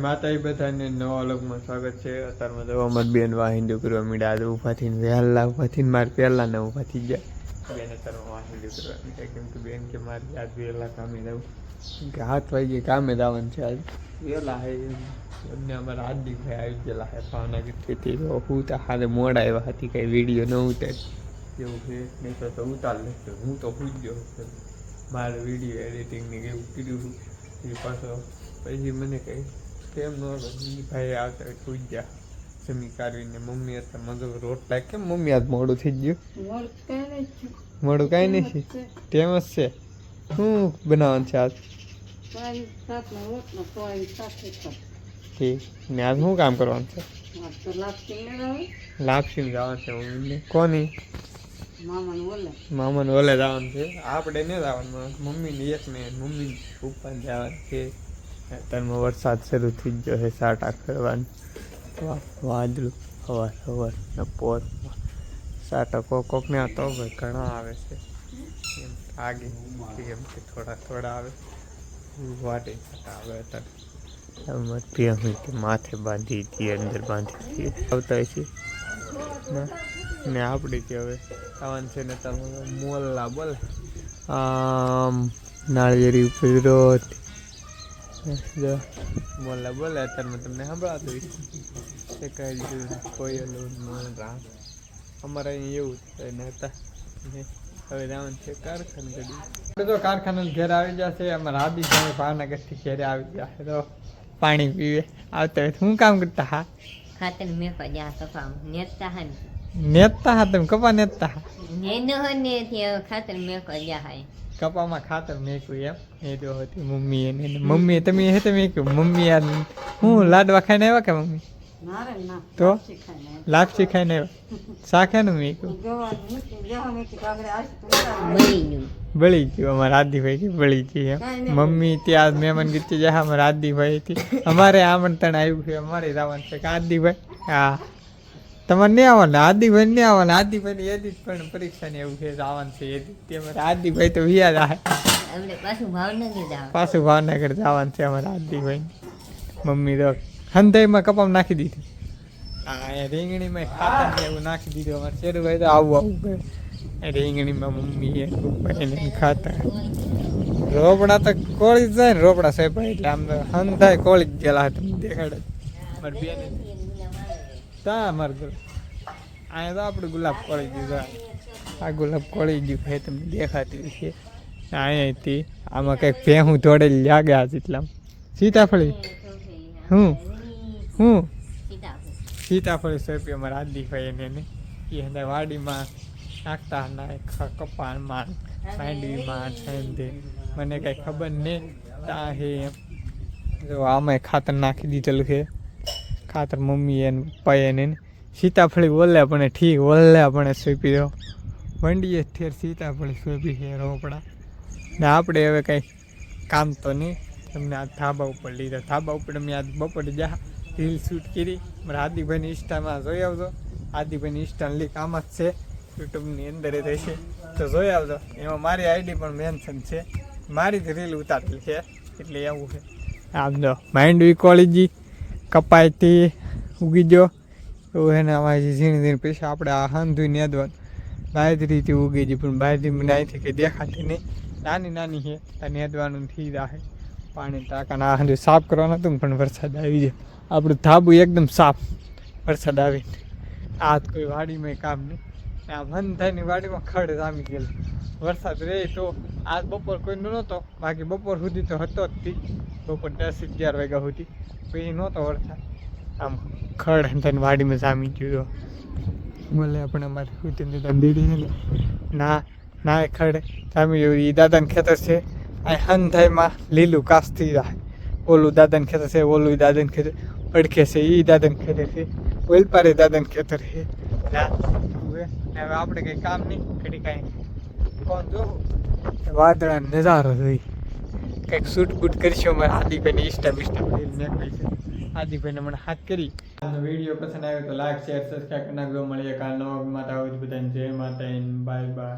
માતા બધાને નવા વ્લોગમાં સ્વાગત છે। અત્યારમાં તો અમાર બેન વાહિંદુ કરવા મીડા આજે ઊભા થઈને વહેલા ઊભા થઈને મારે પહેલા ને ઊભા થઈ ગયા બેન અત્યારમાં વાહિંદુ કરવા મીડા કેમ કે બેન કે મારે આજ વહેલા કામે જવું કે 7 વાગે કામે જવાનું છે। આજ વહેલા હે બંને અમારા હાર્દિકભાઈ આવી ગયેલા હે ભાવનગરથી હું તો હારે મોડા આવ્યા હતી કંઈ વિડીયો ન ઉતાર એવું છે નહીં તો ઉતાર લેતો હું તો સુઈ ગયો મારે વિડીયો એડિટિંગને એવું કર્યું એ પાછો પછી મને કંઈ કેમ ન ભાઈ આવતા સુઈ ગયા જમી કાઢવીને મમ્મી અત્યારે મજો રોટલા કેમ મમ્મી આજ મોડું થઈ ગયું મોડું કાંઈ નહીં છે તેમ જ છે શું બનાવવાનું છે આજ ઠીક ને આજ શું કામ કરવાનું છે લાપસી જવાનું છે મમ્મીને કોની મામાને ઓલે જવાનું છે આપણે નહીં જવાનું મમ્મીને એક ને મમ્મી પપ્પાને જવાનું છે। અત્યારમાં વરસાદ શરૂ થઈ ગયો છે સાટા ખરવાનું વાદળું હવાર ને પોરમાં સાટા કોકને તો ભાઈ ઘણા આવે છે એમ આગે એમ કે થોડા આવે વાટે સાટા આવે અત્યારે ભેહું કે માથે બાંધી હતી અંદર બાંધી હતી આવતા છે ને આપણે કે હવે આવવાનું છે ને તમે મોલ્લા બોલે નાળિયેરી ઉપર મોલ્લા બોલે અત્યારમાં તમને સંભળાતું કોયલું રામ અમારે અહીં એવું ને હતા હવે જવાનું છે કારખાને ઘડી તો કારખાના ઘેર આવી જશે અમારા આદિ સામે ભાવનગરથી ઘેરે આવી જશે તો પાણી પીવે આવતા હોય શું કામ કરતા હા ખાતર મેકો જા કપા નેતા હન નેતા હા તમે કપા નેતા હા નેનો ને થી ખાતર મેકો જા હાય કપામાં ખાતર મેકું એમ એ જો હતી મમ્મી એને મમ્મી તમે હે તમે મમ્મી યાર હું લાડવા ખાઈને આવ્યા કે મમ્મી તો લાપસી ખાઈને આવ્યા શાખાનું મેકું બળી ગયું અમારા આદિભાઈ કે બળી ગયું એમ મમ્મી ત્યાં મહેમાન ગીતી જા અમારા આદિભાઈ થી અમારે આમંત્રણ આવ્યું છે અમારે જવાનું છે કે આદિભાઈ હા તમારે નહીં આવવાના આદિભાઈ નહીં આવવાના આદિભાઈની એદી પણ પરીક્ષાની એવું છે આવવાનું છે એદી તે અમારે આદિભાઈ તો વ્યાજ આવે પાછું ભાવનગર જવાનું છે અમારા આદિભાઈ મમ્મી તો હંધાઈમાં કપામાં નાખી દીધું હા રીંગણીમાં ખાતર એવું નાખી દીધું અમારે શેરુભાઈ તો આવું કરે રીંગણીમાં મમ્મી એને ખાતર રોપડા તો કોળી જ જાય ને રોપડા સાહેબ એટલે આમ તો હંધાઈ કોળી જ ગયેલા હતા દેખાડે મારી બેન તા અમારે ઘર અહીંયા તો આપણે ગુલાબ કોળી ગયું આ ગુલાબ કોળી ગયું ભાઈ તમને દેખાતી છે અહીંયાથી આમાં કંઈક ભેહું દોડેલી લાગ્યા છે એટલા સીતાફળી હું સીતાફળી સોંપી અમારા આદિભાઈ એને એ અંદર વાડીમાં નાખતા ના કપાળમાં માંડવીમાં ઠંડે મને કંઈ ખબર નહીં ત્યાં હે એમ જો આમાં ખાતર નાખી દીધેલું છે ખાતર મમ્મી એને પપ્પાએ એને સીતાફળી ઓલે પણ ઠીક ઓલે પણ સોંપી દો મંડીએ ઠેર સીતાફળી સોંપી છે રોપડા ને આપણે હવે કંઈ કામ તો નહીં તમને આ ધાબા ઉપર લીધા ધાબા ઉપર મેં આજ બપોરે જા રીલ શૂટ કરી મારા આદિભાઈની ઇન્સ્ટામાં જોઈ આવજો આદિભાઈની ઇન્સ્ટાની લિંક આમાં જ છે યુટ્યુબની અંદર જ રહેશે તો જોઈ આવજો એમાં મારી આઈડી પણ મેન્શન છે મારી જ રીલ ઉતારેલી છે એટલે એવું છે આમ જો માંડવી કોળીજી કપાયથી ઉગી ગયો એવું એને અમારી ઝીણી ઝીણી પછી આપણે આ હંધુઈ નેદવાનું બાજરીથી ઉગી ગઈ પણ બાજરી મને અહીંથી કંઈ દેખાતી નહીં નાની છે ત્યાં નેદવાનું થઈ જાય પાણી ટાંકાના આ સાફ કરવાનું હતું પણ વરસાદ આવી જાય આપણું ધાબુ એકદમ સાફ વરસાદ આવીને આ કોઈ વાડીમાં કામ નહીં આ વનધાઈની વાડીમાં ખડ જામી ગયેલું વરસાદ રહે તો આજ બપોર કોઈ નહોતો બાકી બપોર સુધી તો હતો જ બપોર 10-11 વાગ્યા સુધી પછી નહોતો વરસાદ આમ ખડ થઈને વાડીમાં જામી ગયું બોલે આપણે અમારે સુધી દીડી છે ને ના ખડ જામી ગયું એ દાદાને ખેતર છે આ હંધાઈમાં લીલું કાસ થઈ જાય ઓલું દાદાને ખેતર છે ઓલું દાદાને ખેતર પડખે છે એ દાદાને ખેતર છે ઓલપારે દાદાને ખેતર છે હવે આપણે કંઈ કામ નહીં ઘડી કાંઈ કોણ જોવું વાદળા નજારો જોઈ કંઈક શૂટ બૂટ કરીશું અમારે આદિભાઈને ઇન્સ્ટા નીકળી છે આદિભાઈને મને હાથ કરી વિડીયો પસંદ આવ્યો તો લાઈક શેર સબસ્ક્રાઈબ કરી નાખજો મળીએ કાલ નવા માતા બધાને જય માતા બાય બાય।